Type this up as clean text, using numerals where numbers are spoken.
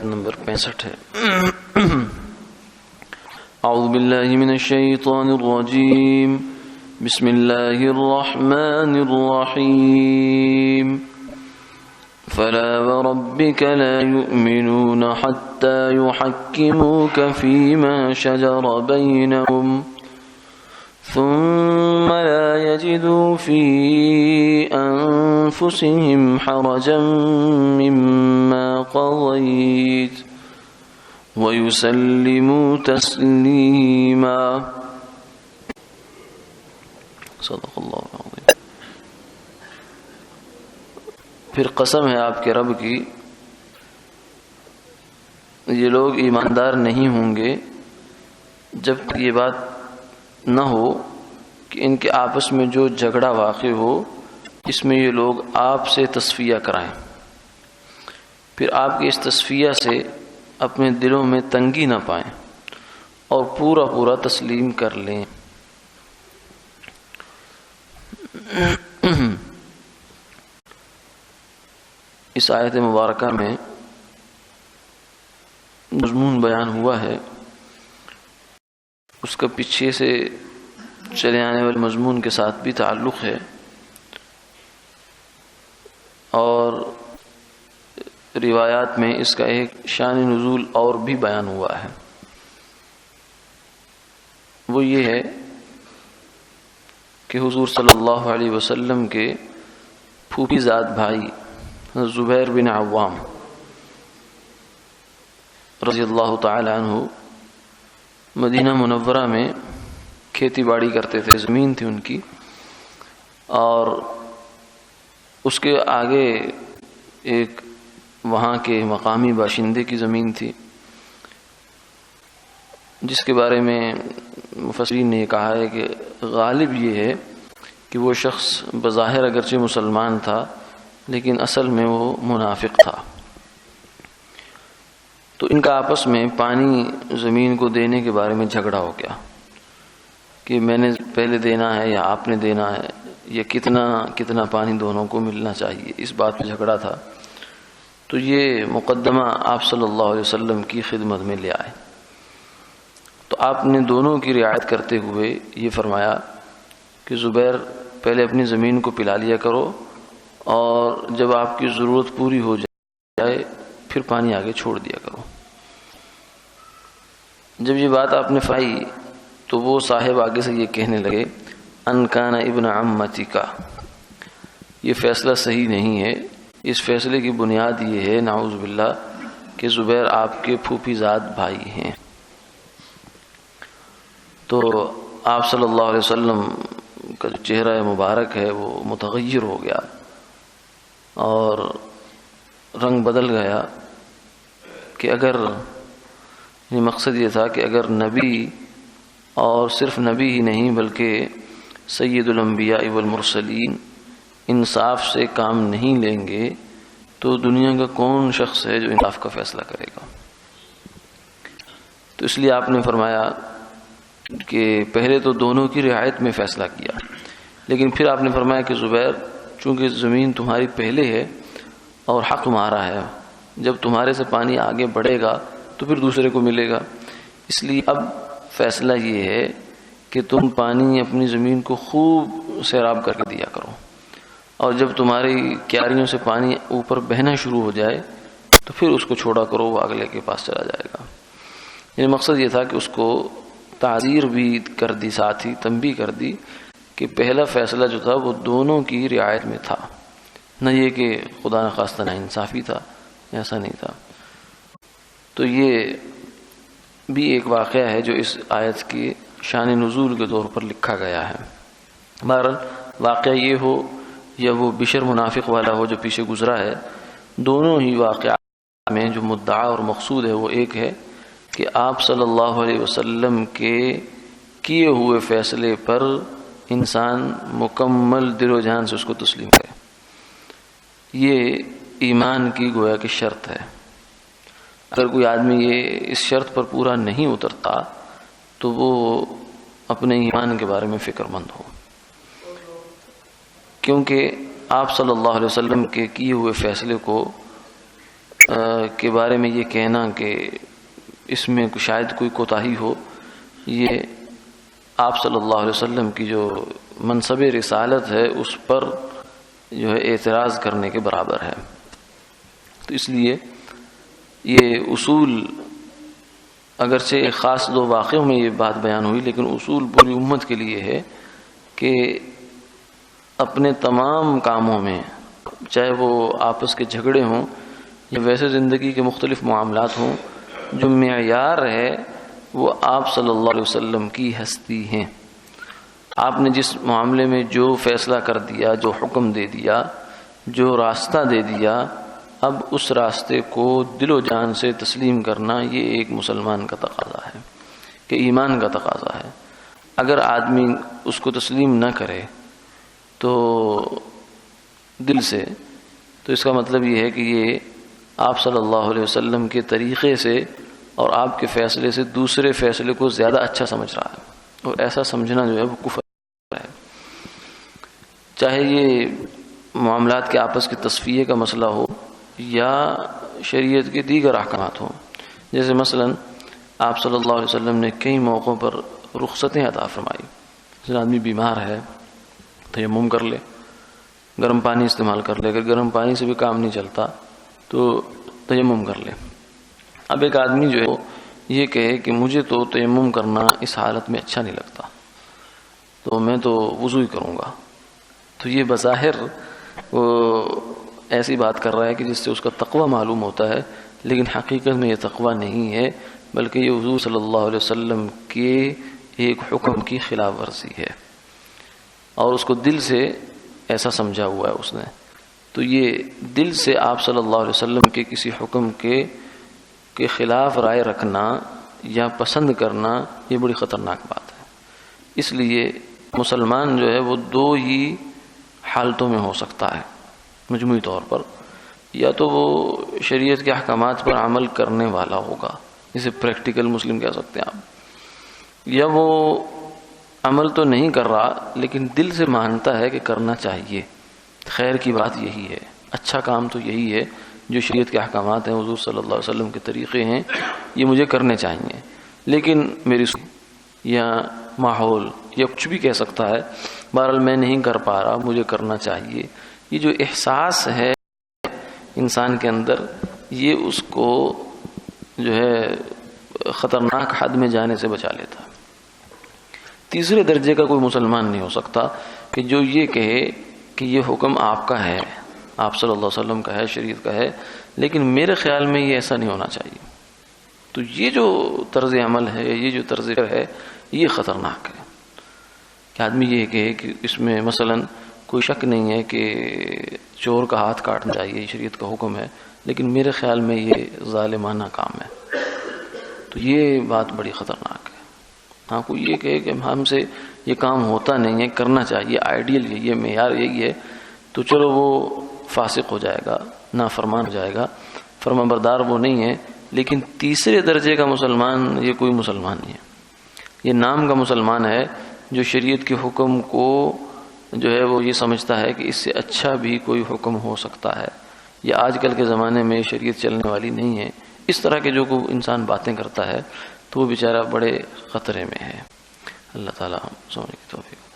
Number 65 ہے. اعوذ باللہ من الشیطان الرجیم. بسم اللہ الرحمن الرحیم. فلا وربك لا يؤمنون حتى يحكموك فيما شجر بينهم ثم لا يجدوا في أنفسهم حرجا مما قضيت ويسلموا تسليما. صدق اللہ العظیم. پھر قسم ہے آپ کے رب کی، یہ لوگ ایماندار نہیں ہوں گے جب تک یہ بات نہ ہو کہ ان کے آپس میں جو جھگڑا واقع ہو اس میں یہ لوگ آپ سے تصفیہ کرائیں، پھر آپ کی اس تصفیہ سے اپنے دلوں میں تنگی نہ پائیں اور پورا پورا تسلیم کر لیں. اس آیت مبارکہ میں مضمون بیان ہوا ہے، اس کا پیچھے سے چلے آنے والے مضمون کے ساتھ بھی تعلق ہے، اور روایات میں اس کا ایک شان نزول اور بھی بیان ہوا ہے. وہ یہ ہے کہ حضور صلی اللہ علیہ وسلم کے پھوپھی زاد بھائی زبیر بن عوام رضی اللہ تعالی عنہ مدینہ منورہ میں کھیتی باڑی کرتے تھے، زمین تھی ان کی، اور اس کے آگے ایک وہاں کے مقامی باشندے کی زمین تھی، جس کے بارے میں مفسرین نے کہا ہے کہ غالب یہ ہے کہ وہ شخص بظاہر اگرچہ مسلمان تھا لیکن اصل میں وہ منافق تھا. تو ان کا آپس میں پانی زمین کو دینے کے بارے میں جھگڑا ہو گیا کہ میں نے پہلے دینا ہے یا آپ نے دینا ہے، یا کتنا پانی دونوں کو ملنا چاہیے، اس بات پہ جھگڑا تھا. تو یہ مقدمہ آپ صلی اللہ علیہ وسلم کی خدمت میں لے آئے، تو آپ نے دونوں کی رعایت کرتے ہوئے یہ فرمایا کہ زبیر پہلے اپنی زمین کو پلا لیا کرو، اور جب آپ کی ضرورت پوری ہو جائے پھر پانی آگے چھوڑ دیا کرو. جب یہ بات آپ نے فرمائی تو وہ صاحب آگے سے یہ کہنے لگے ان کان ابن عمتی کا، یہ فیصلہ صحیح نہیں ہے. اس فیصلے کی بنیاد یہ ہے نعوذ باللہ کہ زبیر آپ کے پھوپھی زاد بھائی ہیں. تو آپ صلی اللہ علیہ وسلم کا جو چہرہ مبارک ہے وہ متغیر ہو گیا اور رنگ بدل گیا کہ اگر یہ مقصد یہ تھا کہ اگر نبی، اور صرف نبی ہی نہیں بلکہ سید الانبیاء والمرسلین انصاف سے کام نہیں لیں گے تو دنیا کا کون شخص ہے جو انصاف کا فیصلہ کرے گا. تو اس لیے آپ نے فرمایا کہ پہلے تو دونوں کی رعایت میں فیصلہ کیا، لیکن پھر آپ نے فرمایا کہ زبیر چونکہ زمین تمہاری پہلے ہے اور حق تمہارا ہے، جب تمہارے سے پانی آگے بڑھے گا تو پھر دوسرے کو ملے گا، اس لیے اب فیصلہ یہ ہے کہ تم پانی اپنی زمین کو خوب سیراب کر کے دیا کرو، اور جب تمہاری کیاریوں سے پانی اوپر بہنا شروع ہو جائے تو پھر اس کو چھوڑا کرو، وہ اگلے کے پاس چلا جائے گا. یہ مقصد یہ تھا کہ اس کو تعزیر بھی کر دی، ساتھ ہی تنبیہ کر دی کہ پہلا فیصلہ جو تھا وہ دونوں کی رعایت میں تھا، نہ یہ کہ خدا نخواستہ ناانصافی تھا، ایسا نہیں تھا. تو یہ بھی ایک واقعہ ہے جو اس آیت کی شان نزول کے طور پر لکھا گیا ہے. بہرحال واقعہ یہ ہو یا وہ بشر منافق والا ہو جو پیچھے گزرا ہے، دونوں ہی واقعات میں جو مدعا اور مقصود ہے وہ ایک ہے کہ آپ صلی اللہ علیہ وسلم کے کیے ہوئے فیصلے پر انسان مکمل دل و جان سے اس کو تسلیم کرے. یہ ایمان کی گویا کہ شرط ہے. اگر کوئی آدمی یہ اس شرط پر پورا نہیں اترتا تو وہ اپنے ایمان کے بارے میں فکر مند ہو، کیونکہ آپ صلی اللہ علیہ وسلم کے کیے ہوئے فیصلے کو کے بارے میں یہ کہنا کہ اس میں شاید کوئی کوتاہی ہو، یہ آپ صلی اللہ علیہ وسلم کی جو منصب رسالت ہے اس پر جو ہے اعتراض کرنے کے برابر ہے۔ تو اس لیے یہ اصول، اگرچہ ایک خاص دو واقعوں میں یہ بات بیان ہوئی، لیکن اصول پوری امت کے لیے ہے کہ اپنے تمام کاموں میں، چاہے وہ آپس کے جھگڑے ہوں یا ویسے زندگی کے مختلف معاملات ہوں، جو معیار ہے وہ آپ صلی اللہ علیہ وسلم کی ہستی ہیں۔ آپ نے جس معاملے میں جو فیصلہ کر دیا، جو حکم دے دیا، جو راستہ دے دیا، اب اس راستے کو دل و جان سے تسلیم کرنا یہ ایک مسلمان کا تقاضا ہے، کہ ایمان کا تقاضا ہے۔ اگر آدمی اس کو تسلیم نہ کرے تو دل سے، تو اس کا مطلب یہ ہے کہ یہ آپ صلی اللہ علیہ وسلم کے طریقے سے اور آپ کے فیصلے سے دوسرے فیصلے کو زیادہ اچھا سمجھ رہا ہے، اور ایسا سمجھنا جو ہے وہ کفر ہے۔ چاہے یہ معاملات کے آپس کے تصفیے کا مسئلہ ہو یا شریعت کے دیگر احکامات ہوں، جیسے مثلا آپ صلی اللہ علیہ وسلم نے کئی موقعوں پر رخصتیں عطا فرمائی۔ جیسے آدمی بیمار ہے تیمم کر لے، گرم پانی استعمال کر لے، اگر گرم پانی سے بھی کام نہیں چلتا تو تیمم کر لے۔ اب ایک آدمی جو ہے یہ کہے کہ مجھے تو تیمم کرنا اس حالت میں اچھا نہیں لگتا، تو میں تو وضو ہی کروں گا، تو یہ بظاہر وہ ایسی بات کر رہا ہے کہ جس سے اس کا تقوی معلوم ہوتا ہے، لیکن حقیقت میں یہ تقوی نہیں ہے، بلکہ یہ حضور صلی اللہ علیہ وسلم کے ایک حکم کی خلاف ورزی ہے، اور اس کو دل سے ایسا سمجھا ہوا ہے اس نے۔ تو یہ دل سے آپ صلی اللہ علیہ وسلم کے کسی حکم کے خلاف رائے رکھنا یا پسند کرنا یہ بڑی خطرناک بات ہے۔ اس لیے مسلمان جو ہے وہ دو ہی حالتوں میں ہو سکتا ہے مجموعی طور پر، یا تو وہ شریعت کے احکامات پر عمل کرنے والا ہوگا، جسے پریکٹیکل مسلم کہہ سکتے ہیں آپ، یا وہ عمل تو نہیں کر رہا لیکن دل سے مانتا ہے کہ کرنا چاہیے، خیر کی بات یہی ہے، اچھا کام تو یہی ہے، جو شریعت کے احکامات ہیں، حضور صلی اللہ علیہ وسلم کے طریقے ہیں، یہ مجھے کرنے چاہیے، لیکن میری یا ماحول یا کچھ بھی کہہ سکتا ہے، بہرحال میں نہیں کر پا رہا، مجھے کرنا چاہیے۔ یہ جو احساس ہے انسان کے اندر، یہ اس کو جو ہے خطرناک حد میں جانے سے بچا لیتا۔ تیسرے درجے کا کوئی مسلمان نہیں ہو سکتا کہ جو یہ کہے کہ یہ حکم آپ کا ہے، آپ صلی اللہ علیہ وسلم کا ہے، شریعت کا ہے، لیکن میرے خیال میں یہ ایسا نہیں ہونا چاہیے۔ تو یہ جو طرز عمل ہے، یہ جو طرز ہے، یہ خطرناک ہے کہ آدمی یہ کہے کہ اس میں مثلا کوئی شک نہیں ہے کہ چور کا ہاتھ کاٹنا چاہیے، یہ شریعت کا حکم ہے، لیکن میرے خیال میں یہ ظالمانہ کام ہے، تو یہ بات بڑی خطرناک ہے۔ ہاں کوئی یہ کہے کہ ہم سے یہ کام ہوتا نہیں ہے، کرنا چاہیے، آئیڈیل یہی ہے، معیار یہی ہے، تو چلو وہ فاسق ہو جائے گا، نافرمان ہو جائے گا، فرما بردار وہ نہیں ہے۔ لیکن تیسرے درجے کا مسلمان یہ کوئی مسلمان نہیں ہے، یہ نام کا مسلمان ہے جو شریعت کے حکم کو جو ہے وہ یہ سمجھتا ہے کہ اس سے اچھا بھی کوئی حکم ہو سکتا ہے، یا آج کل کے زمانے میں شریعت چلنے والی نہیں ہے، اس طرح کے جو کوئی انسان باتیں کرتا ہے تو وہ بیچارہ بڑے خطرے میں ہے۔ اللہ تعالیٰ ہم سمجھنے کی توفیق۔